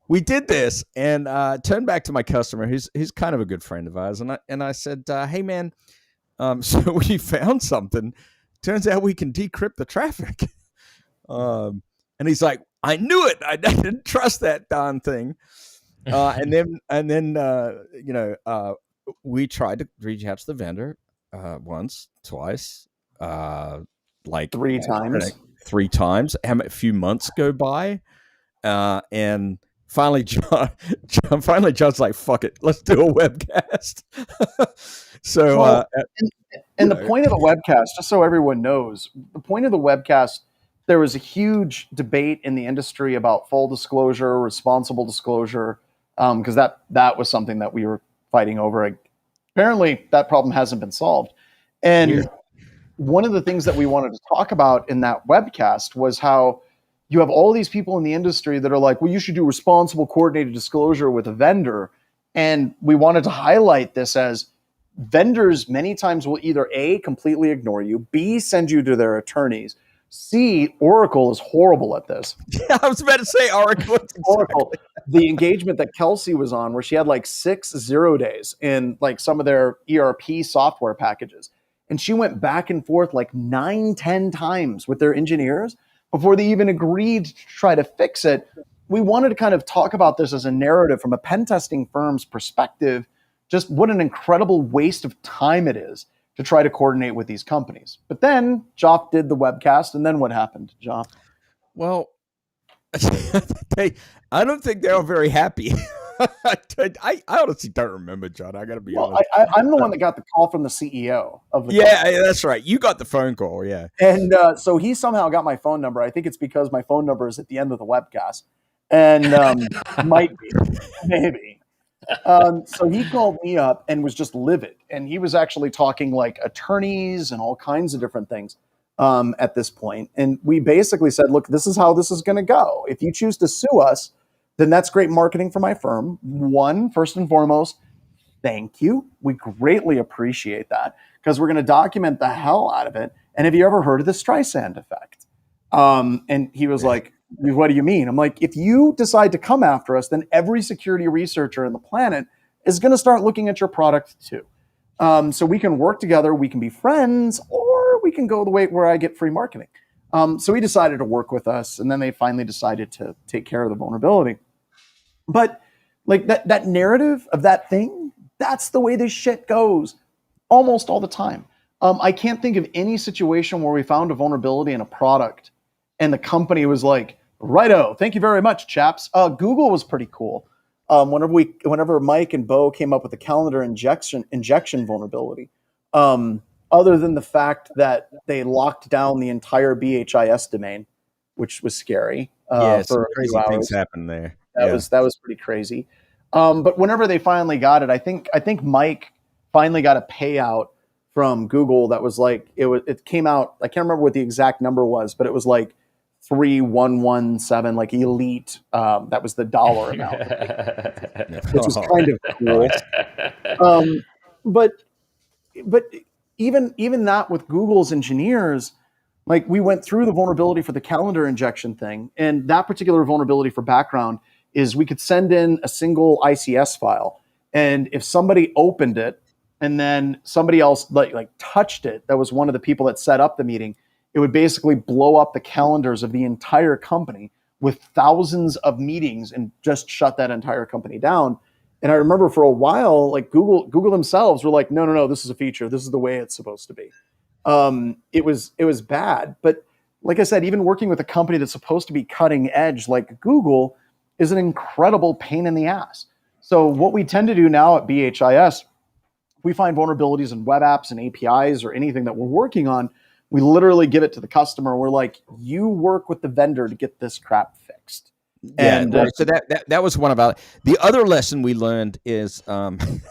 we did this, and turned back to my customer, who's kind of a good friend of ours, and I said, "Hey man, so we found something. Turns out we can decrypt the traffic." And he's like, I knew it. I didn't trust that darn thing. And then we tried to reach out to the vendor once, twice, like 3 times. 3 times. A few months go by, and finally, John's like, "Fuck it, let's do a webcast." So, Well, and the point of the webcast, just so everyone knows, the point of the webcast, there was a huge debate in the industry about full disclosure, responsible disclosure, because that was something that we were fighting over. Apparently, that problem hasn't been solved. And one of the things that we wanted to talk about in that webcast was how you have all these people in the industry that are like, well, you should do responsible coordinated disclosure with a vendor. And we wanted to highlight this as vendors many times will either A, completely ignore you, B, send you to their attorneys, C, Oracle is horrible at this. Yeah, I was about to say Oracle. Oracle, the engagement that Kelsey was on, where she had like 6 0 days in like some of their ERP software packages. And she went back and forth like 9-10 times with their engineers before they even agreed to try to fix it. We wanted to kind of talk about this as a narrative from a pen testing firm's perspective, just what an incredible waste of time it is to try to coordinate with these companies. But then Joff did the webcast, and then what happened, Joff? Well, I don't think they were very happy. I honestly don't remember, John. I got to be honest. I'm the one that got the call from the CEO of the company. company. That's right. You got the phone call, yeah. And so he somehow got my phone number. I think it's because my phone number is at the end of the webcast. And might be, maybe. So he called me up and was just livid. And he was actually talking like attorneys and all kinds of different things at this point. And we basically said, look, this is how this is going to go. If you choose to sue us, then that's great marketing for my firm. One, first and foremost, thank you. We greatly appreciate that because we're going to document the hell out of it. And have you ever heard of the Streisand effect? And he was like, what do you mean? I'm like, if you decide to come after us, then every security researcher on the planet is going to start looking at your product too. So we can work together, we can be friends, or we can go the way where I get free marketing. So he decided to work with us, and then they finally decided to take care of the vulnerability. But like that narrative of that thing, that's the way this shit goes almost all the time. I can't think of any situation where we found a vulnerability in a product and the company was like, righto, thank you very much, chaps. Google was pretty cool. Whenever Mike and Bo came up with the calendar injection vulnerability, other than the fact that they locked down the entire BHIS domain, which was scary. Some crazy things happened there. That was pretty crazy. But whenever they finally got it, I think Mike finally got a payout from Google that was like it came out. I can't remember what the exact number was, but it was like 3117, like elite. That was the dollar amount, which was kind of cool. But even that with Google's engineers, like we went through the vulnerability for the calendar injection thing, and that particular vulnerability for background is we could send in a single ICS file, and if somebody opened it and then somebody else like touched it, that was one of the people that set up the meeting, it would basically blow up the calendars of the entire company with thousands of meetings and just shut that entire company down. And I remember for a while, like Google themselves were like, no, this is a feature. This is the way it's supposed to be. It was bad. But like I said, even working with a company that's supposed to be cutting edge like Google is an incredible pain in the ass. So what we tend to do now at BHIS, we find vulnerabilities in web apps and APIs or anything that we're working on, we literally give it to the customer. We're like, you work with the vendor to get this crap fixed. Yeah, and so that was one of the other lesson we learned is, and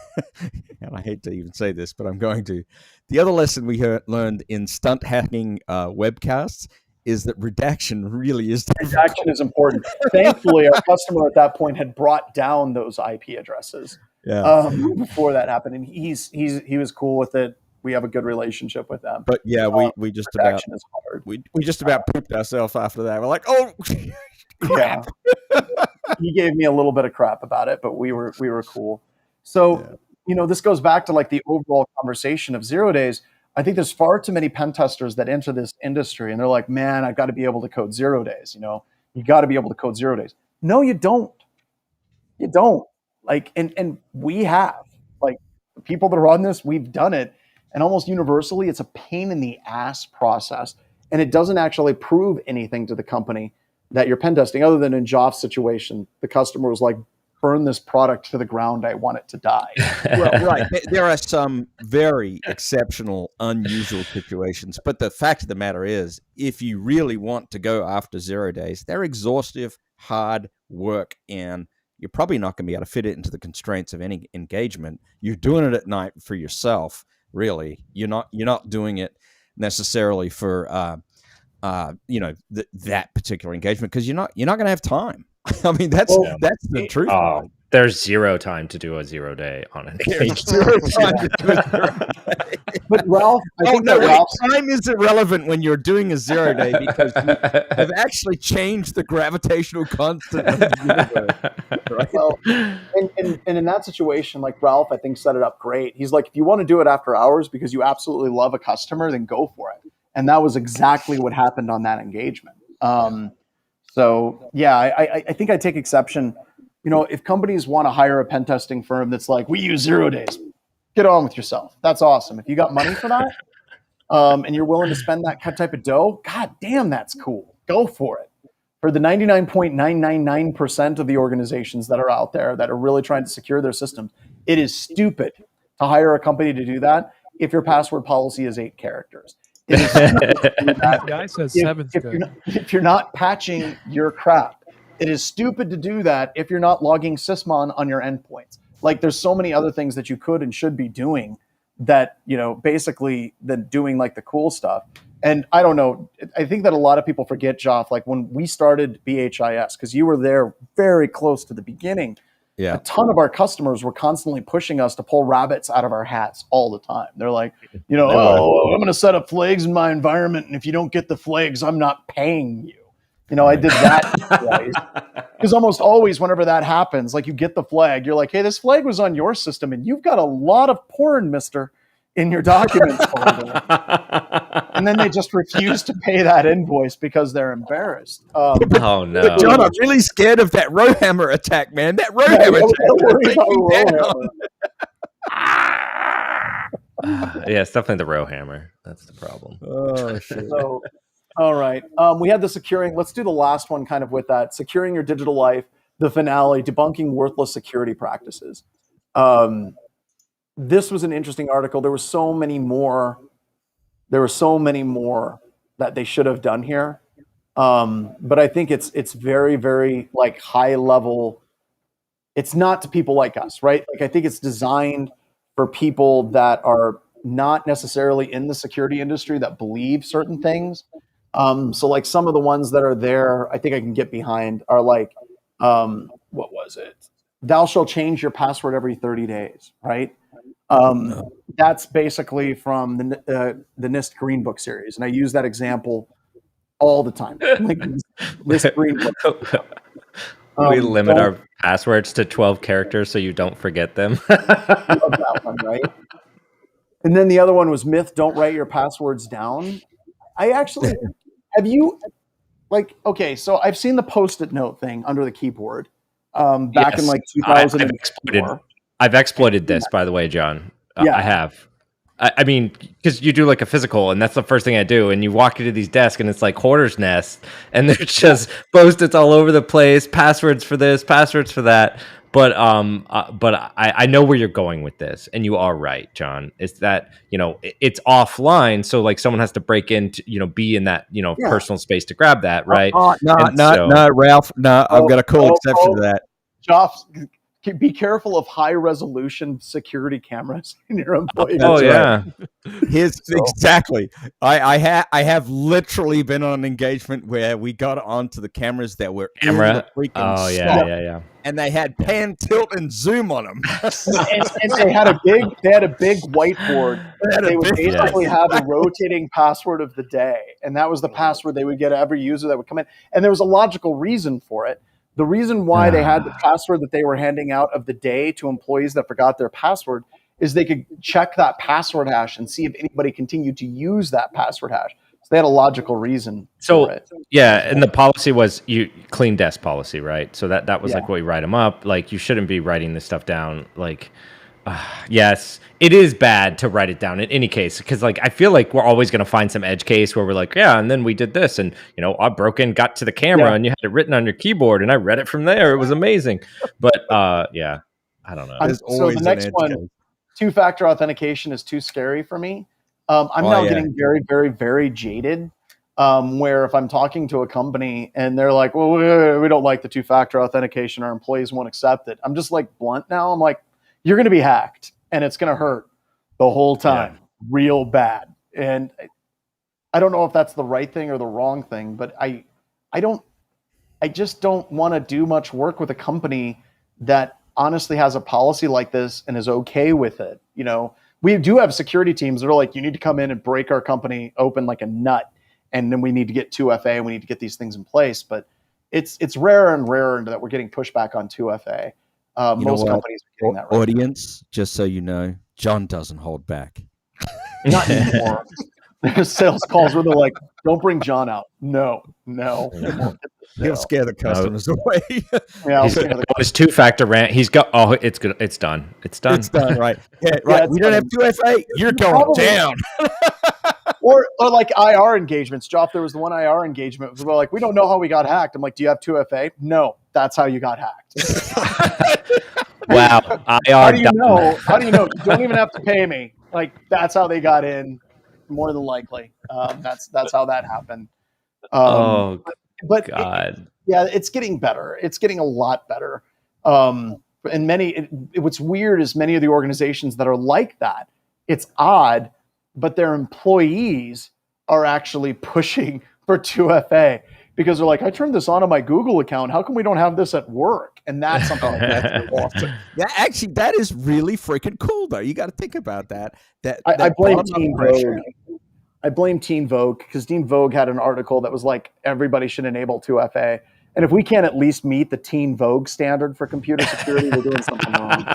I hate to even say this, but I'm going to. The other lesson we learned in stunt hacking webcasts is that redaction really is difficult. Redaction is important. Thankfully, our customer at that point had brought down those IP addresses before that happened, and he was cool with it. We have a good relationship with them. But yeah, we just about is hard. We just about pooped ourselves after that. We're like, oh, crap. Yeah. He gave me a little bit of crap about it, but we were cool. So this goes back to like the overall conversation of 0 days. I think there's far too many pen testers that enter this industry and they're like, man, I've got to be able to code 0 days. You got to be able to code 0 days. No, you don't. You don't. Like, and we have, like, the people that are on this, we've done it. And almost universally, it's a pain in the ass process. And it doesn't actually prove anything to the company that you're pen testing, other than in Joff's situation, the customer was like, burn this product to the ground. I want it to die. Well, right. There are some very exceptional, unusual situations. But the fact of the matter is, if you really want to go after 0 days, they're exhaustive, hard work, and you're probably not going to be able to fit it into the constraints of any engagement. You're doing it at night for yourself, really. You're not doing it necessarily for that particular engagement, because you're not going to have time. I mean, that's the truth. There's zero time to do a 0 day on an engagement. Zero time to do a 0 day. But Ralph, time is irrelevant when you're doing a 0 day, because you have actually changed the gravitational constant of the universe. Right? Well, and in that situation, like Ralph, I think set it up great. He's like, if you want to do it after hours because you absolutely love a customer, then go for it. And that was exactly what happened on that engagement. So yeah, I think I take exception. If companies want to hire a pen testing firm that's like, we use 0 days, get on with yourself. That's awesome. If you got money for that, and you're willing to spend that type of dough, god damn, that's cool. Go for it. For the 99.999% of the organizations that are out there that are really trying to secure their systems, it is stupid to hire a company to do that if your password policy is 8 characters. It is stupid to do that. Guy says if you're not patching your crap. It is stupid to do that if you're not logging sysmon on your endpoints. Like, there's so many other things that you could and should be doing that, basically than doing like the cool stuff. And I don't know, I think that a lot of people forget, Joff, like when we started BHIS, because you were there very close to the beginning, a ton of our customers were constantly pushing us to pull rabbits out of our hats all the time. They're like, I'm going to set up flags in my environment, and if you don't get the flags, I'm not paying you. I did that twice. Because almost always whenever that happens, like, you get the flag, you're like, hey, this flag was on your system, and you've got a lot of porn, mister, in your documents folder. And then they just refuse to pay that invoice because they're embarrassed. Oh, no. But John, I'm really scared of that Rowhammer attack, man. That Rowhammer attack. Yeah, it's definitely the Rowhammer. That's the problem. Oh, shit. So, all right. We had the securing. Let's do the last one kind of with that. Securing your digital life, the finale, debunking worthless security practices. This was an interesting article. There were so many more that they should have done here. But I think it's very, very like high level. It's not to people like us, right? Like, I think it's designed for people that are not necessarily in the security industry that believe certain things. So like some of the ones that are there, I think I can get behind are like, what was it? Thou shalt change your password every 30 days, right? That's basically from the NIST Green Book series. And I use that example all the time. Like, NIST Green Book. We limit our passwords to 12 characters so you don't forget them. I love that one, right? And then the other one was myth, don't write your passwords down. I actually, have you, like, okay, so I've seen the Post-it note thing under the keyboard back in like 2004. I've exploited this, by the way, John. I have. I mean, because you do like a physical, and that's the first thing I do. And you walk into these desks, and it's like hoarder's nest, and there's just Post-its all over the place, passwords for this, passwords for that. But I know where you're going with this, and you are right, John. Is that it's offline, so like someone has to break into be in that personal space to grab that, right? No, Ralph. No, I've got a cool exception to that. Joff, be careful of high resolution security cameras in your employee. Oh yeah, exactly. I have literally been on an engagement where we got onto the cameras that were in the freaking slot. And they had pan, tilt, and zoom on them. and they had a big whiteboard. They would basically have a rotating password of the day, and that was the password they would get every user that would come in. And there was a logical reason for it. The reason why they had the password that they were handing out of the day to employees that forgot their password is they could check that password hash and see if anybody continued to use that password hash. So they had a logical reason So for it. yeah, and the policy was you clean desk policy, right? So that was Yeah. like what you write them up. Like you shouldn't be writing this stuff down. Like, yes, it is bad to write it down in any case because like I feel like we're always going to find some edge case where we're like, yeah, and then we did this, and you know, I broke in, got to the camera, and you had it written on your keyboard, and I read it from there. It was amazing. But yeah, I don't know. So the next one, two-factor authentication is too scary for me. I'm now getting very, very, very jaded. Where if I'm talking to a company and they're like, well, we don't like the two-factor authentication, our employees won't accept it. I'm just like blunt now. I'm like, you're going to be hacked and it's going to hurt the whole time, real bad. And I don't know if that's the right thing or the wrong thing, but I just don't want to do much work with a company that honestly has a policy like this and is okay with it. You know, we do have security teams that are like, you need to come in and break our company open like a nut. And then we need to get 2FA and we need to get these things in place. But it's rarer and rarer that we're getting pushback on 2FA. Most companies are getting that right. Audience, just so you know, John doesn't hold back. Not anymore. There's sales calls where they're like, don't bring John out. No. He'll scare the customers away. Yeah, his two-factor rant. He's got. Oh, it's good. It's done. It's done. It's done. Right. Yeah. Right. We don't have 2FA. You're going down. or like IR engagements. Joff, there was the one IR engagement where we're like, we don't know how we got hacked. I'm like, do you have 2FA? No, that's how you got hacked. Wow. IR. How do you know? How do you know? You don't even have to pay me. Like that's how they got in. More than likely, that's how that happened. But God, it's getting better. It's getting a lot better. And what's weird is many of the organizations that are like that. It's odd, but their employees are actually pushing for 2FA because they're like, I turned this on my Google account. How come we don't have this at work? And that's something like that's awesome. Yeah, actually, that is really freaking cool, though. You got to think about that. I blame Teen Vogue. I blame Teen Vogue because Teen Vogue had an article that was like, everybody should enable 2FA. And if we can't at least meet the Teen Vogue standard for computer security, we're doing something wrong.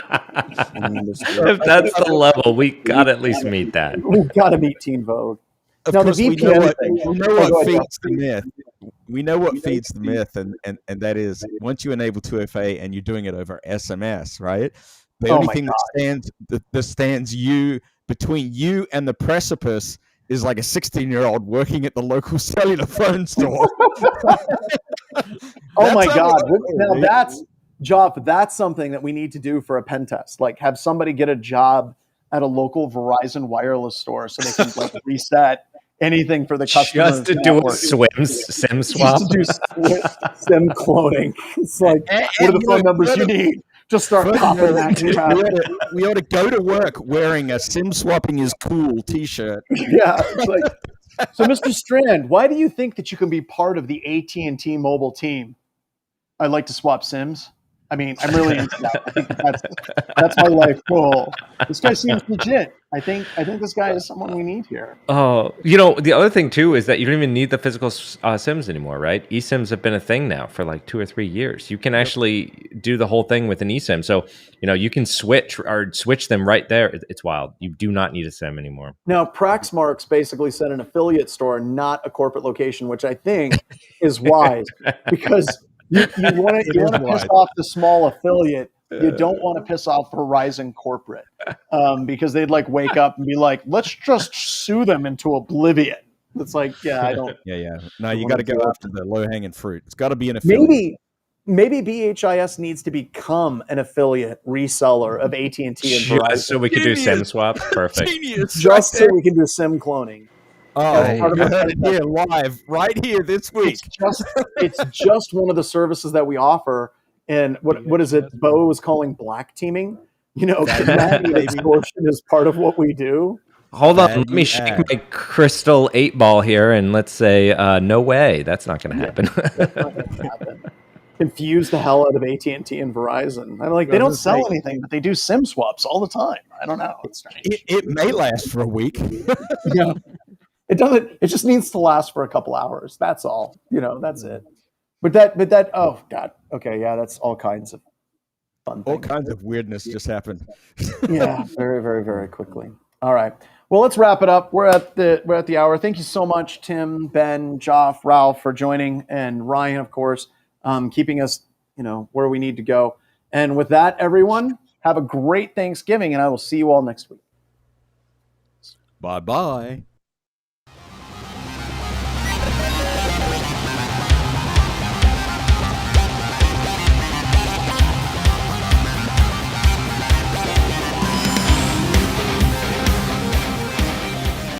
If that's the level, we got to at least meet that. We've got to meet Teen Vogue. Of now, course, the VPN we know what feeds the myth. We know what feeds the myth, and that is once you enable 2FA and you're doing it over SMS, right? The only thing that stands you between you and the precipice is like a 16-year-old working at the local cellular phone store. Oh my God! Now that's something that we need to do for a pen test. Like have somebody get a job at a local Verizon wireless store so they can like reset anything for the customer. Just to do a SIM swap. Just to do SIM cloning. It's like, what are the phone numbers you need? Just start popping that. We ought to go to work wearing a SIM swapping is cool t-shirt. Yeah. It's like, so Mr. Strand, why do you think that you can be part of the AT&T mobile team? I'd like to swap SIMs. I mean, I'm really into that. I think that's my life goal. This guy seems legit. I think this guy is someone we need here. Oh, the other thing too is that you don't even need the physical SIMs anymore, right? eSIMs have been a thing now for like 2 or 3 years. You can actually do the whole thing with an eSIM. So, you can switch them right there. It's wild. You do not need a SIM anymore. Now, Praxmarks basically said an affiliate store, not a corporate location, which I think is wise because you want to piss off the small affiliate. You don't want to piss off Verizon corporate because they'd like wake up and be like, let's just sue them into oblivion. It's like, I don't. Yeah. No, you got to go after the low hanging fruit. It's got to be an affiliate. Maybe BHIS needs to become an affiliate reseller of AT&T and Verizon. So we can do SIM swaps. Perfect. Genius. Just so we can do SIM cloning. Oh, you heard it here live, right here this week. It's just one of the services that we offer. And what is it? Bo was calling black teaming. That extortion is part of what we do. Hold on, let me shake my crystal 8-ball here, and let's say, no way, that's not going to happen. That's not going to happen. Confuse the hell out of AT&T and Verizon. I'm like, they don't sell anything, but they do SIM swaps all the time. I don't know. It's strange. It may last for a week. Yeah. It doesn't. It just needs to last for a couple hours. That's all. That's it. But that. Oh God. Okay. Yeah. That's all kinds of fun things. All kinds of weirdness just happened. Yeah. Very, very, very quickly. All right. Well, let's wrap it up. We're at the hour. Thank you so much, Tim, Ben, Joff, Ralph, for joining, and Ryan, of course, keeping us, where we need to go. And with that, everyone, have a great Thanksgiving, and I will see you all next week. Bye-bye.